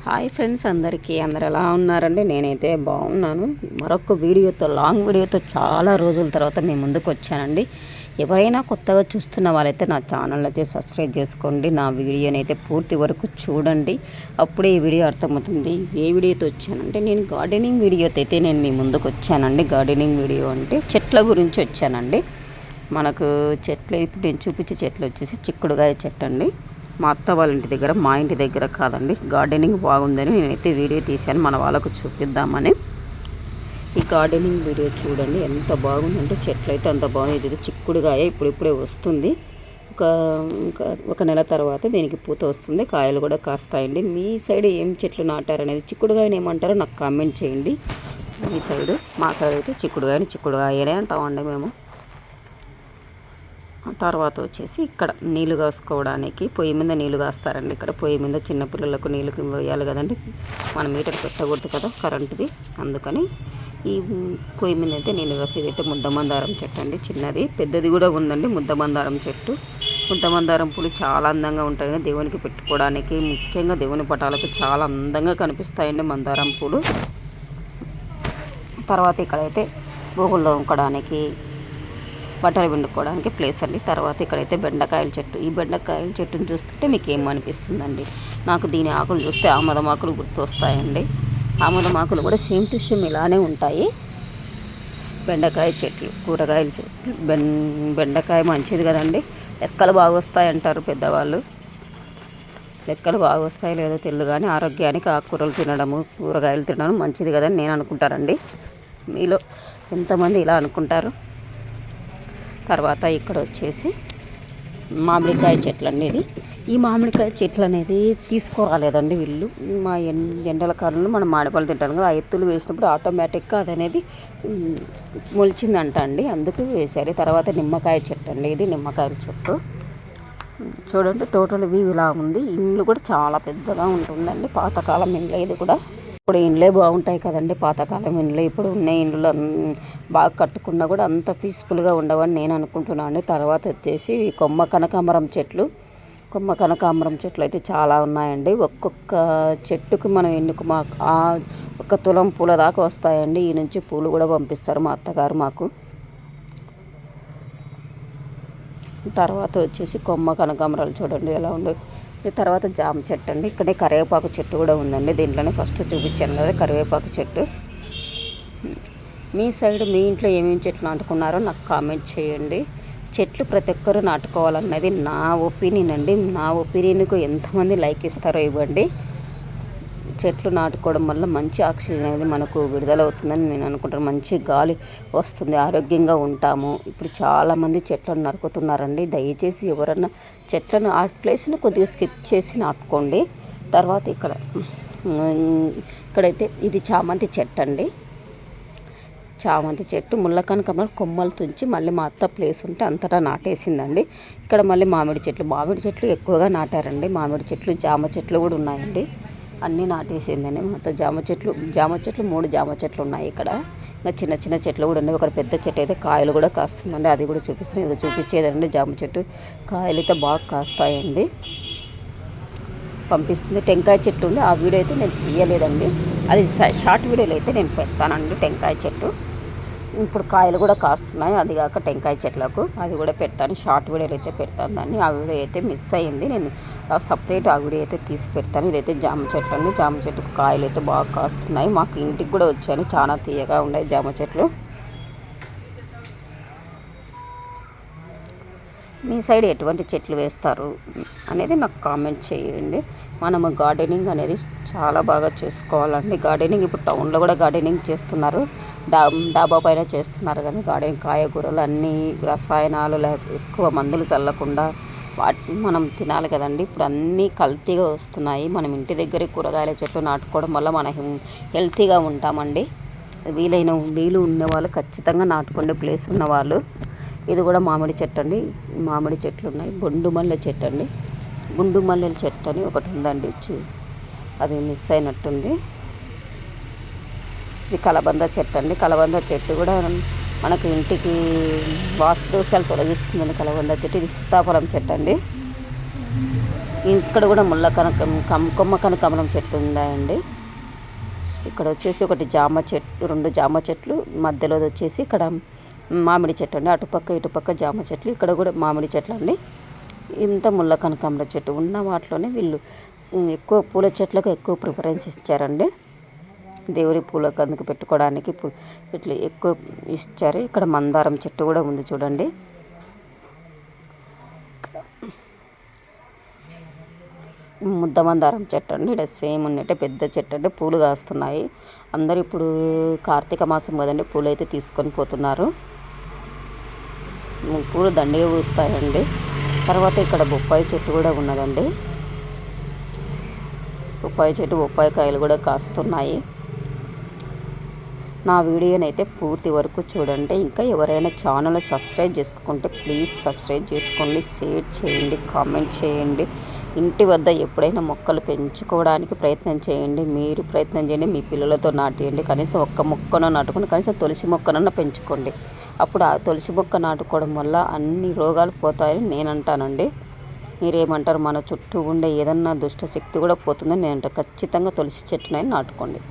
Hi friends, అందరూ ఎలా ఉన్నారండి? నేనైతే బాగున్నాను. మరొక వీడియోతో, లాంగ్ వీడియోతో చాలా రోజుల తర్వాత మీ ముందుకు వచ్చానండి. ఎవరైనా కొత్తగా చూస్తున్న వాళ్ళైతే నా ఛానల్ అయితే సబ్స్క్రైబ్ చేసుకోండి. నా వీడియోని అయితే పూర్తి వరకు చూడండి, అప్పుడే ఈ వీడియో అర్థమవుతుంది. ఏ వీడియోతో వచ్చానంటే నేను గార్డెనింగ్ వీడియోతో అయితే నేను మీ ముందుకు వచ్చానండి. గార్డెనింగ్ వీడియో అంటే చెట్ల గురించి వచ్చానండి. మనకు చెట్లు ఇప్పుడు నేను చూపించే చెట్లు వచ్చేసి చిక్కుడుగాయ చెట్టు అండి. మా అత్త వాళ్ళ ఇంటి దగ్గర, మా ఇంటి దగ్గర కాదండి. గార్డెనింగ్ బాగుందని నేనైతే వీడియో తీశాను మన వాళ్ళకు చూపిద్దామని. ఈ గార్డెనింగ్ వీడియో చూడండి, ఎంత బాగుందంటే చెట్లు అయితే అంత బాగుంది. ఇది చిక్కుడుగాయ ఇప్పుడిప్పుడే వస్తుంది. ఒక నెల తర్వాత దీనికి పూత వస్తుంది, కాయలు కూడా కాస్తాయండి. మీ సైడ్ ఏం చెట్లు నాటారనేది, చిక్కుడుగాయని ఏమంటారో నాకు కామెంట్ చేయండి. మీ సైడు, మా సైడ్ అయితే చిక్కుడుగాయనే అంటామండి మేము. తర్వాత వచ్చేసి ఇక్కడ నీళ్ళు కాసుకోవడానికి పొయ్యి మీద నీళ్ళు కాస్తారండి. ఇక్కడ పొయ్యి మీద చిన్నపిల్లలకు నీళ్ళు పోయాలి కదండి, మనం మీటర్ పెట్టకూడదు కదా కరెంటుది. అందుకని ఈ పొయ్యి మీద అయితే నీళ్ళు కాసి, ఇదైతే ముద్దమందారం చెట్టు అండి. చిన్నది పెద్దది కూడా ఉందండి ముద్దమందారం చెట్టు. ముద్దమందారం పూలు చాలా అందంగా ఉంటాయి, దేవునికి పెట్టుకోవడానికి, ముఖ్యంగా దేవుని పటాలకు చాలా అందంగా కనిపిస్తాయండి మందారం పూలు. తర్వాత ఇక్కడైతే బోగుల్లో ఉంకడానికి, బట్టలు పిండుకోవడానికి ప్లేస్ అండి. తర్వాత ఇక్కడైతే బెండకాయల చెట్టు. ఈ బెండకాయల చెట్టును చూస్తుంటే మీకు ఏమనిపిస్తుందండి? నాకు దీని ఆకులు చూస్తే ఆమదమాకులు గుర్తొస్తాయండి. ఆమదమాకులు కూడా సేమ్ టు సేమ్ ఇలానే ఉంటాయి. బెండకాయ చెట్లు, కూరగాయల చెట్లు. బెండకాయ మంచిది కదండి, లెక్కలు బాగా వస్తాయి అంటారు పెద్దవాళ్ళు. లెక్కలు బాగా వస్తాయి లేదో తెలియదు కానీ ఆరోగ్యానికి ఆకుకూరలు తినడము, కూరగాయలు తినడం మంచిది కదని నేను అనుకుంటానండి. మీలో ఎంతమంది ఇలా అనుకుంటారు? తర్వాత ఇక్కడ వచ్చేసి మామిడికాయ చెట్లు అనేది, ఈ మామిడికాయ చెట్లు అనేది తీసుకురాలేదండి వీళ్ళు. మా ఎండల కాలంలో మనం మామిడిపళ్ళు తింటాం కదా, ఆ ఎత్తులు వేసినప్పుడు ఆటోమేటిక్గా అది అనేది మొలిచిందంట అండి, అందుకు వేశారు. తర్వాత నిమ్మకాయ చెట్టు అండి, ఇది నిమ్మకాయల చెట్టు చూడండి. టోటల్ వ్యూ ఇలా ఉంది. ఇండ్లు కూడా చాలా పెద్దగా ఉంటుందండి, పాతకాలం ఇండ్లు. ఇది కూడా ఇప్పుడు ఇండ్లే బాగుంటాయి కదండి, పాతకాలం ఇండ్లు. ఇప్పుడు ఉన్న ఇండ్లు బాగా కట్టుకున్నా కూడా అంత పీస్ఫుల్గా ఉండవని నేను అనుకుంటున్నాను. తర్వాత వచ్చేసి కొమ్మ కనకాంబరం చెట్లు. కొమ్మ కనకాంబరం చెట్లు అయితే చాలా ఉన్నాయండి. ఒక్కొక్క చెట్టుకు మనం ఒక తులం పూల దాకా వస్తాయండి. ఈ నుంచి పూలు కూడా పంపిస్తారు మా అత్తగారు మాకు. తర్వాత వచ్చేసి కొమ్మ కనకాంబరాలు చూడండి ఎలా ఉండవు. తర్వాత జామ చెట్టు అండి. ఇక్కడే కరివేపాకు చెట్టు కూడా ఉందండి. దీంట్లోనే ఫస్ట్ చూపించాను కదా కరివేపాకు చెట్టు. మీ సైడ్, మీ ఇంట్లో ఏమేమి చెట్లు నాటుకున్నారో నాకు కామెంట్ చేయండి. చెట్లు ప్రతి ఒక్కరూ నాటుకోవాలన్నది నా ఒపీనియన్ అండి. నా ఒపీనియన్కు ఎంతమంది లైక్ ఇస్తారో ఇవ్వండి. చెట్లు నాటుకోవడం వల్ల మంచి ఆక్సిజన్ అనేది మనకు విడుదలవుతుందని నేను అనుకుంటాను. మంచి గాలి వస్తుంది, ఆరోగ్యంగా ఉంటాము. ఇప్పుడు చాలామంది చెట్లను నరుకుతున్నారండి. దయచేసి ఎవరన్నా చెట్లను, ఆ ప్లేస్ను కొద్దిగా స్కిప్ చేసి నాటుకోండి. తర్వాత ఇక్కడైతే ఇది చామంతి చెట్టు అండి. చామంతి చెట్టు ముళ్ళ కనకాంబరం కొమ్మలు తుంచి మళ్ళీ మా అత్త ప్లేస్ ఉంటే అంతటా నాటేసిందండి. ఇక్కడ మళ్ళీ మామిడి చెట్లు ఎక్కువగా నాటారండి. మామిడి చెట్లు, జామ చెట్లు కూడా ఉన్నాయండి. అన్నీ నాటేసిందండి మా అత్త. జామ చెట్లు 3 జామ చెట్లు ఉన్నాయి ఇక్కడ. ఇంకా చిన్న చిన్న చెట్లు కూడా ఉన్నాయి. ఒక పెద్ద చెట్టు అయితే కాయలు కూడా కాస్తుందండి, అది కూడా చూపిస్తాను. ఇది చూపించేదండి జామ చెట్టు. కాయలు అయితే బాగా కాస్తాయండి, పంపిస్తుంది. టెంకాయ చెట్టు ఉంది, ఆ వీడియో అయితే నేను తీయలేదండి. అది షార్ట్ వీడియోలో అయితే నేను పెడతానండి. టెంకాయ చెట్టు ఇప్పుడు కాయలు కూడా కాస్తున్నాయి. అది కాక టెంకాయ చెట్లకు అది కూడా పెడతాను, షార్ట్ వీడియోలు అయితే పెడతాను. దాన్ని ఆ వీడియో అయితే మిస్ అయ్యింది, నేను సపరేట్ ఆ వీడియో అయితే తీసి పెడతాను. ఇదైతే జామ చెట్లు అండి. జామ చెట్టుకు కాయలు అయితే బాగా కాస్తున్నాయి. మాకు ఇంటికి కూడా వచ్చాను, చాలా తీయగా ఉన్నాయి జామ చెట్లు. మీ సైడ్ ఎటువంటి చెట్లు వేస్తారు అనేది నాకు కామెంట్ చేయండి. మనము గార్డెనింగ్ అనేది చాలా బాగా చేసుకోవాలండి. గార్డెనింగ్ ఇప్పుడు టౌన్లో కూడా గార్డెనింగ్ చేస్తున్నారు, డాబా పైన చేస్తున్నారు. కానీ గార్డెనింగ్ కాయగూరలు అన్నీ రసాయనాలు ఎక్కువ మందులు చల్లకుండా వాటిని మనం తినాలి కదండి. ఇప్పుడు అన్నీ కల్తీగా వస్తున్నాయి. మనం ఇంటి దగ్గర కూరగాయల చెట్లు నాటుకోవడం వల్ల మనం హెల్తీగా ఉంటామండి. వీలు ఉన్నవాళ్ళు ఖచ్చితంగా నాటుకోండి, ప్లేస్ ఉన్నవాళ్ళు. ఇది కూడా మామిడి చెట్టు అండి. మామిడి చెట్లు ఉన్నాయి. బొండు మల్లె చెట్టు అండి. గుండు మల్లెల చెట్టు అని ఒకటి ఉందండి, అది మిస్ అయినట్టుంది. ఇది కలబంద చెట్టు అండి. కలబంద చెట్టు కూడా మనకు ఇంటికి వాస్తు దోషాలు తొలగిస్తుందండి కలబంద చెట్టు. ఇది సీతాఫలం చెట్టు అండి. ఇక్కడ కూడా ముళ్ళ కొమ్మ కనకాంబరం చెట్టు ఉందండి. ఇక్కడ వచ్చేసి ఒకటి జామ చెట్టు, 2 జామ చెట్లు, మధ్యలో వచ్చేసి ఇక్కడ మామిడి చెట్టు అండి. అటుపక్క ఇటుపక్క జామ చెట్లు, ఇక్కడ కూడా మామిడి చెట్లు అండి. ఇంత ముళ్ళ కనకాంబరం చెట్టు ఉన్న వాటిలోనే వీళ్ళు ఎక్కువ పూల చెట్లకు ఎక్కువ ప్రిఫరెన్స్ ఇచ్చారండి. దేవుడి పూలకు అందుకు పెట్టుకోవడానికి ఇట్లా ఎక్కువ ఇచ్చారు. ఇక్కడ మందారం చెట్టు కూడా ఉంది చూడండి. ముద్ద మందారం చెట్టు అండి. ఇక్కడ సేమ్ ఉన్నట్టే పెద్ద చెట్టు అంటే పూలు కాస్తున్నాయి. అందరూ ఇప్పుడు కార్తీక మాసం కదండి, పూలు అయితే తీసుకొని పోతున్నారు. పూలు దండిగా పూస్తాయండి. తర్వాత ఇక్కడ బొప్పాయి చెట్టు కూడా ఉన్నదండి. బొప్పాయి చెట్టు, బొప్పాయి కాయలు కూడా కాస్తున్నాయి. నా వీడియోనైతే పూర్తి వరకు చూడండి. ఇంకా ఎవరైనా ఛానల్ సబ్స్క్రైబ్ చేసుకుంటే ప్లీజ్ సబ్స్క్రైబ్ చేసుకోండి, షేర్ చేయండి, కామెంట్ చేయండి. ఇంటి వద్ద ఎప్పుడైనా మొక్కలు పెంచుకోవడానికి ప్రయత్నం చేయండి. మీరు ప్రయత్నం చేయండి, మీ పిల్లలతో నాటియండి. కనీసం ఒక్క మొక్కను నాటుకుని కనీసం తులసి మొక్కనన్నా పెంచుకోండి. అప్పుడు ఆ తులసి మొక్క నాటుకోవడం వల్ల అన్ని రోగాలు పోతాయని నేను అంటానండి. మీరేమంటారు? మన చుట్టూ ఉండే ఏదన్నా దుష్ట శక్తి కూడా పోతుందని నేను అంటాను. ఖచ్చితంగా తులసి చెట్టునైనా నాటుకోండి.